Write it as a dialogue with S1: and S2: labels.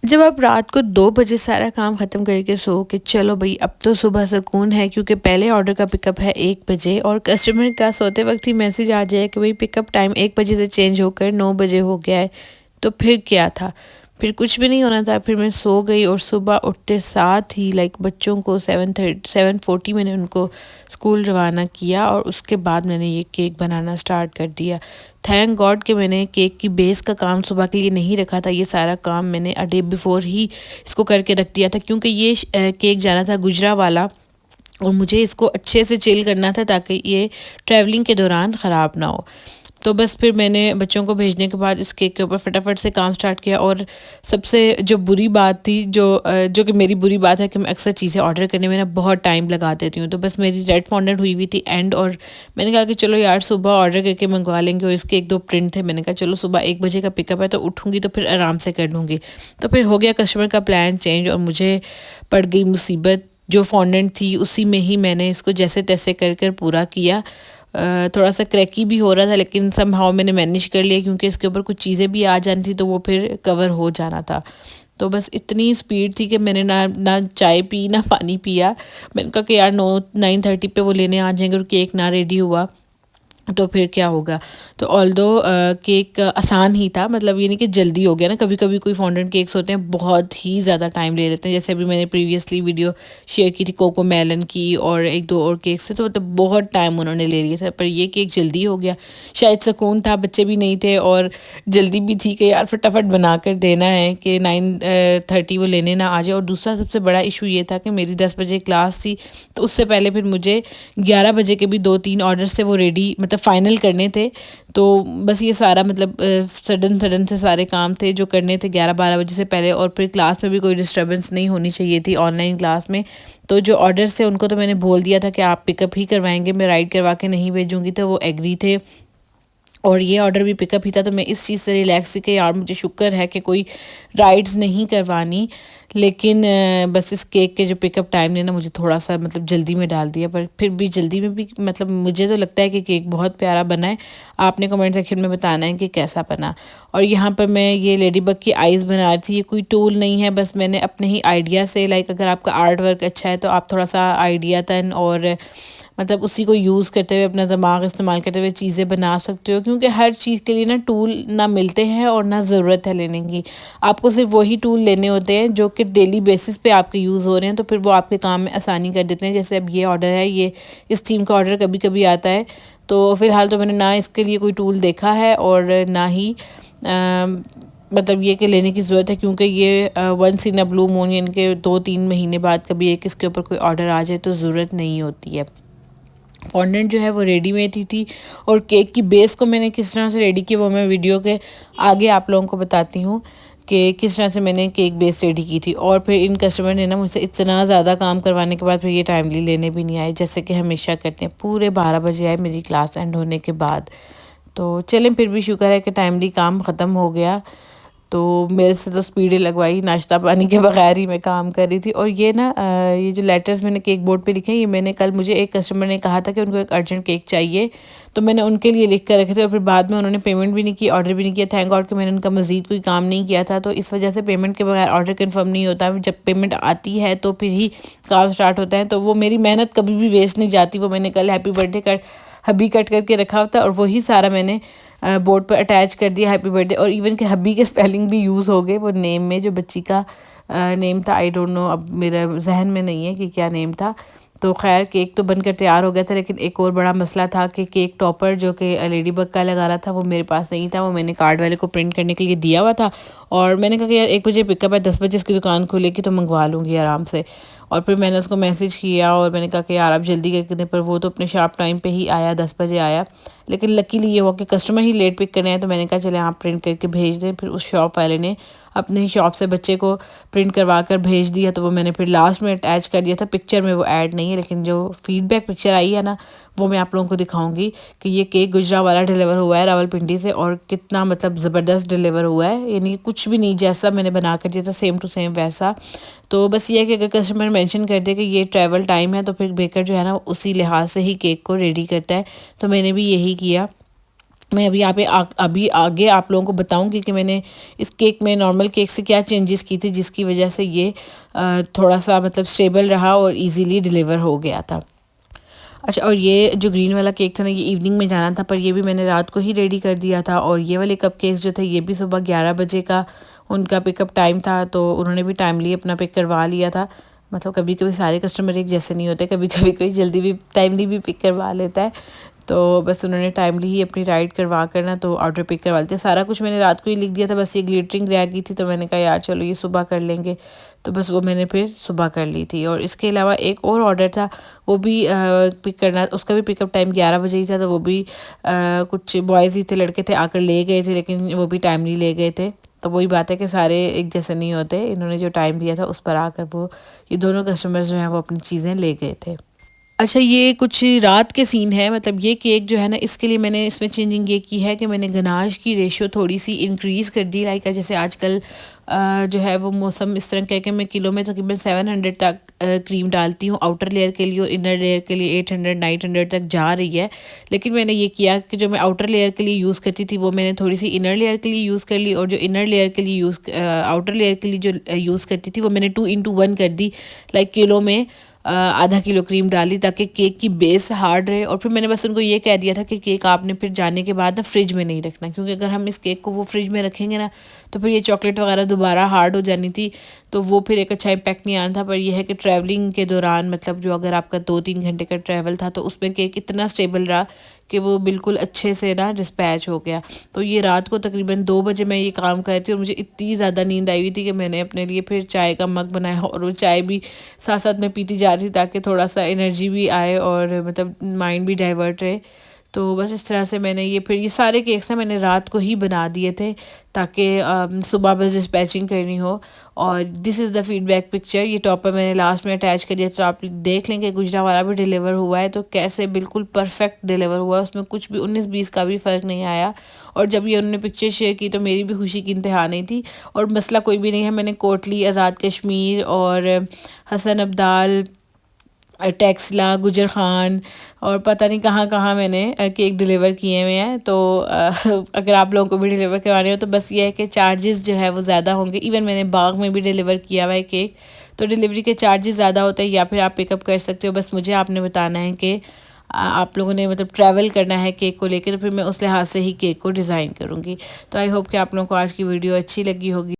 S1: जब आप रात को 2 बजे सारा काम ख़त्म करके सो के चलो भई अब तो सुबह सुकून है, क्योंकि पहले ऑर्डर का पिकअप है 1 बजे और कस्टमर का सोते वक्त ही मैसेज आ जाए कि भई पिकअप टाइम 1 बजे से चेंज होकर 9 बजे हो गया है, तो फिर क्या था? फिर कुछ भी नहीं होना था। फिर मैं सो गई और सुबह उठते साथ ही बच्चों को 7:40 मैंने उनको स्कूल रवाना किया और उसके बाद मैंने ये केक बनाना स्टार्ट कर दिया। थैंक गॉड कि मैंने केक की बेस का काम सुबह के लिए नहीं रखा था। ये सारा काम मैंने अ डे बिफ़ोर ही इसको करके रख दिया था, क्योंकि ये केक जाना था गुजरावाला और मुझे इसको अच्छे से चिल करना था ताकि ये ट्रैवलिंग के दौरान ख़राब ना हो। तो बस फिर मैंने बच्चों को भेजने के बाद इस केक के ऊपर फटाफट से काम स्टार्ट किया। और सबसे जो बुरी बात थी, जो कि मेरी बुरी बात है कि मैं अक्सर चीज़ें ऑर्डर करने में ना बहुत टाइम लगा देती हूँ। तो बस मेरी रेड फॉन्डेंट हुई हुई थी एंड, और मैंने कहा कि चलो यार सुबह ऑर्डर करके मंगवा लेंगे। और इसके 1-2 प्रिंट थे, मैंने कहा चलो सुबह 1 बजे का पिकअप है तो उठूँगी तो फिर आराम से कर लूँगी। तो फिर हो गया कस्टमर का प्लान चेंज और मुझे पड़ गई मुसीबत। जो फॉन्डेंट थी उसी में ही मैंने इसको जैसे तैसे कर कर पूरा किया। थोड़ा सा क्रैकी भी हो रहा था, लेकिन समहाउ मैंने मैनेज कर लिया, क्योंकि इसके ऊपर कुछ चीज़ें भी आ जानी थी तो वो फिर कवर हो जाना था। तो बस इतनी स्पीड थी कि मैंने ना ना चाय पी ना पानी पिया। मैंने कहा कि यार 9-9:30 पे वो लेने आ जाएंगे और केक ना रेडी हुआ तो फिर क्या होगा। तो ऑल्दो केक आसान ही था, मतलब ये नहीं कि जल्दी हो गया ना। कभी कभी कोई फॉन्डेंट केक्स होते हैं बहुत ही ज़्यादा टाइम ले लेते हैं, जैसे अभी मैंने प्रीवियसली वीडियो शेयर की थी कोको मेलन की और 1-2 और केक्स थे, तो मतलब बहुत टाइम उन्होंने ले लिया था। पर ये केक जल्दी हो गया, शायद सुकून था, बच्चे भी नहीं थे और जल्दी भी थी कि यार फटाफट बना कर देना है कि 9:30 वो लेने ना आ जाए। और दूसरा सबसे बड़ा इशू ये था कि मेरी 10 बजे क्लास थी, तो उससे पहले फिर मुझे 11 बजे के भी 2-3 ऑर्डर्स थे वो रेडी, मतलब फाइनल करने थे। तो बस ये सारा मतलब सडन सडन से सारे काम थे जो करने थे 11-12 बजे से पहले। और फिर क्लास में भी कोई डिस्टर्बेंस नहीं होनी चाहिए थी ऑनलाइन क्लास में। तो जो ऑर्डर्स थे उनको तो मैंने बोल दिया था कि आप पिकअप ही करवाएंगे, मैं राइड करवा के नहीं भेजूँगी, तो वो एग्री थे। और ये ऑर्डर भी पिकअप ही था, तो मैं इस चीज़ से रिलैक्स थी कि यार मुझे शुक्र है कि कोई राइड्स नहीं करवानी। लेकिन बस इस केक के जो पिकअप टाइम ने ना मुझे थोड़ा सा मतलब जल्दी में डाल दिया। पर फिर भी जल्दी में भी मतलब मुझे तो लगता है कि केक बहुत प्यारा बना है। आपने कमेंट सेक्शन में बताना है कि कैसा बना। और यहाँ पर मैं ये लेडी बग की आइज़ बना रही थी। ये कोई टूल नहीं है, बस मैंने अपने ही आइडिया से, अगर आपका आर्ट वर्क अच्छा है तो आप थोड़ा सा आइडिया तन और मतलब उसी को यूज़ करते हुए अपना दिमाग इस्तेमाल करते हुए चीज़ें बना सकते हो, क्योंकि हर चीज़ के लिए ना टूल ना मिलते हैं और ना ज़रूरत है लेने की। आपको सिर्फ वही टूल लेने होते हैं जो कि डेली बेसिस पे आपके यूज़ हो रहे हैं, तो फिर वो आपके काम में आसानी कर देते हैं। जैसे अब ये ऑर्डर है, ये इस थीम का ऑर्डर कभी कभी आता है, तो फ़िलहाल तो मैंने ना इसके लिए कोई टूल देखा है और ना ही मतलब ये कि लेने की ज़रूरत है, क्योंकि ये once in a blue moon यानी कि 2-3 महीने बाद कभी एक इसके ऊपर कोई ऑर्डर आ जाए तो ज़रूरत नहीं होती है। फॉन्डेंट जो है वो रेडीमेड ही थी और केक की बेस को मैंने किस तरह से रेडी किया वो मैं वीडियो के आगे आप लोगों को बताती हूँ कि किस तरह से मैंने केक बेस रेडी की थी। और फिर इन कस्टमर ने ना मुझसे इतना ज़्यादा काम करवाने के बाद फिर ये टाइमली लेने भी नहीं आए, जैसे कि हमेशा करते हैं। पूरे 12 बजे आए मेरी क्लास एंड होने के बाद। तो चलें, फिर भी शुक्र है कि टाइमली काम ख़त्म हो गया। तो मेरे से तो स्पीडें लगवाई, नाश्ता पानी के बगैर ही मैं काम कर रही थी। और ये ना ये जो लेटर्स मैंने केक बोर्ड पे लिखे हैं, ये मैंने कल, मुझे एक कस्टमर ने कहा था कि उनको एक अर्जेंट केक चाहिए, तो मैंने उनके लिए लिख कर रखे थे। और फिर बाद में उन्होंने पेमेंट भी नहीं की, ऑर्डर भी नहीं किया। थैंक गॉड कि मैंने उनका मज़ीद कोई काम नहीं किया था, तो इस वजह से पेमेंट के बगैर ऑर्डर कन्फर्म नहीं होता। जब पेमेंट आती है तो फिर ही काम स्टार्ट होता है, तो वो मेरी मेहनत कभी भी वेस्ट नहीं जाती। वो मैंने कल हैप्पी बर्थडे कर हबी कट करके रखा होता और वही सारा मैंने बोर्ड पर अटैच कर दिया, हैप्पी बर्थडे। और इवन के हबी के स्पेलिंग भी यूज़ हो गए वो नेम में, जो बच्ची का नेम था, आई डोंट नो, अब मेरे जहन में नहीं है कि क्या नेम था। तो खैर केक तो बनकर तैयार हो गया था, लेकिन एक और बड़ा मसला था कि केक टॉपर जो कि लेडी बग का लगाना था वो मेरे पास नहीं था। वो मैंने कार्ड वाले को प्रिंट करने के लिए दिया हुआ था और मैंने कहा कि यार 1 बजे पिकअप है, 10 बजे इसकी दुकान खुलेगी तो मंगवा लूँगी आराम से। और फिर मैंने उसको मैसेज किया और मैंने कहा कि यार आप जल्दी करके दें, पर वो तो अपने शार्प टाइम पे ही आया, 10 बजे आया। लेकिन लकीली ये हुआ कि कस्टमर ही लेट पिक करने आए, तो मैंने कहा चले आप प्रिंट करके भेज दें। फिर उस शॉप वाले ने अपने ही शॉप से बच्चे को प्रिंट करवा कर भेज दिया, तो वो मैंने फिर लास्ट में अटैच कर दिया था। पिक्चर में वो ऐड नहीं है, लेकिन जो फीडबैक पिक्चर आई है ना वो मैं आप लोगों को दिखाऊंगी कि ये केक गुजरावाला डिलीवर हुआ है रावलपिंडी से, और कितना मतलब ज़बरदस्त डिलीवर हुआ है। यानी कि कुछ भी नहीं, जैसा मैंने बना कर दिया था सेम टू सेम वैसा। तो बस ये है कि अगर कस्टमर मेंशन कर दे कि ये ट्रैवल टाइम है, तो फिर बेकर जो है ना उसी लिहाज से ही केक को रेडी करता है। तो मैंने भी यही किया मैं अभी यहाँ पे अभी आगे आप लोगों को बताऊंगी कि मैंने इस केक में नॉर्मल केक से क्या चेंजेस की थी जिसकी वजह से ये थोड़ा सा मतलब स्टेबल रहा और इजीली डिलीवर हो गया था। अच्छा, और ये जो ग्रीन वाला केक था ना, ये इवनिंग में जाना था, पर ये भी मैंने रात को ही रेडी कर दिया था। और ये वाले कप केक्स जो थे ये भी सुबह 11 बजे का उनका पिकअप टाइम था, तो उन्होंने भी टाइमली अपना पिक करवा लिया था। मतलब कभी कभी सारे कस्टमर एक जैसे नहीं होते, कभी कभी कोई जल्दी भी टाइमली भी पिक करवा लेता है। तो बस उन्होंने टाइमली ही अपनी राइड करवा कर ना तो ऑर्डर पिक करवा लेते। सारा कुछ मैंने रात को ही लिख दिया था, बस ये ग्लिटरिंग रह गई थी, तो मैंने कहा यार चलो ये सुबह कर लेंगे, तो बस वो मैंने फिर सुबह कर ली थी। और इसके अलावा एक और ऑर्डर था, वो भी पिक करना, उसका भी पिकअप टाइम 11 बजे ही था, तो वो भी कुछ बॉयज़ ही थे, लड़के थे, आकर ले गए थे, लेकिन वो भी टाइमली ले गए थे। तो वही बात है कि सारे एक जैसे नहीं होते, इन्होंने जो टाइम दिया था उस पर आकर वो ये दोनों कस्टमर्स जो हैं वो अपनी चीज़ें ले गए थे। अच्छा, ये कुछ रात के सीन है, मतलब ये केक जो है ना, इसके लिए मैंने इसमें चेंजिंग ये की है कि मैंने गनाश की रेशियो थोड़ी सी इंक्रीज़ कर दी। लाइक जैसे आजकल जो है वो मौसम इस तरह का है कि मैं किलो में तकरीबन 700 तक क्रीम डालती हूँ आउटर लेयर के लिए, और इनर लेयर के लिए 800 900 तक जा रही है। लेकिन मैंने ये किया कि जो मैं आउटर लेयर के लिए यूज़ करती थी वो मैंने थोड़ी सी इनर लेयर के लिए यूज़ कर ली, और जो इनर लेयर के लिए आउटर लेयर के लिए जो यूज़ करती थी वो मैंने 2 into 1 कर दी। लाइक किलो में आधा किलो क्रीम डाली ताकि केक की बेस हार्ड रहे। और फिर मैंने बस उनको ये कह दिया था कि केक आपने फिर जाने के बाद ना फ्रिज में नहीं रखना, क्योंकि अगर हम इस केक को वो फ्रिज में रखेंगे ना तो फिर ये चॉकलेट वगैरह दोबारा हार्ड हो जानी थी, तो वो फिर एक अच्छा इम्पैक्ट नहीं आना था। पर यह है कि ट्रैवलिंग के दौरान, मतलब जो अगर आपका 2-3 घंटे का ट्रैवल था, तो उसमें केक इतना स्टेबल रहा कि वो बिल्कुल अच्छे से ना डिस्पैच हो गया। तो ये रात को तकरीबन 2 बजे मैं ये काम कर रही थी, और मुझे इतनी ज़्यादा नींद आई हुई थी कि मैंने अपने लिए फिर चाय का मग बनाया, और वो चाय भी साथ साथ में पीती जा रही थी ताकि थोड़ा सा एनर्जी भी आए और मतलब माइंड भी डाइवर्ट रहे। तो बस इस तरह से मैंने ये फिर ये सारे केक्स ना मैंने रात को ही बना दिए थे ताकि सुबह बस डिस्पैचिंग करनी हो। और this is the feedback picture, ये टॉप पर मैंने लास्ट में अटैच कर दिया, तो आप देख लेंगे गुजरा वाला भी डिलीवर हुआ है तो कैसे बिल्कुल परफेक्ट डिलीवर हुआ है, उसमें कुछ भी 19-20 का भी फ़र्क नहीं आया। और जब ये उन्होंने पिक्चर शेयर की तो मेरी भी खुशी की इंतहा नहीं थी। और मसला कोई भी नहीं है, मैंने कोटली, आज़ाद कश्मीर और हसन अब्दाल, टेक्सला, गुजर ख़ान और पता नहीं कहाँ कहाँ मैंने केक डिलीवर किए हुए हैं। तो अगर आप लोगों को भी डिलीवर करवाने हो तो बस ये है कि चार्जेस जो है वो ज़्यादा होंगे। इवन मैंने बाग में भी डिलीवर किया हुआ है केक, तो डिलीवरी के चार्जेस ज़्यादा होते हैं, या फिर आप पिकअप कर सकते हो। बस मुझे आपने बताना है कि आप लोगों ने मतलब ट्रैवल करना है केक को लेकर, तो फिर मैं उस लिहाज से ही केक को डिज़ाइन करूँगी। तो आई होप कि आप लोगों को आज की वीडियो अच्छी लगी होगी।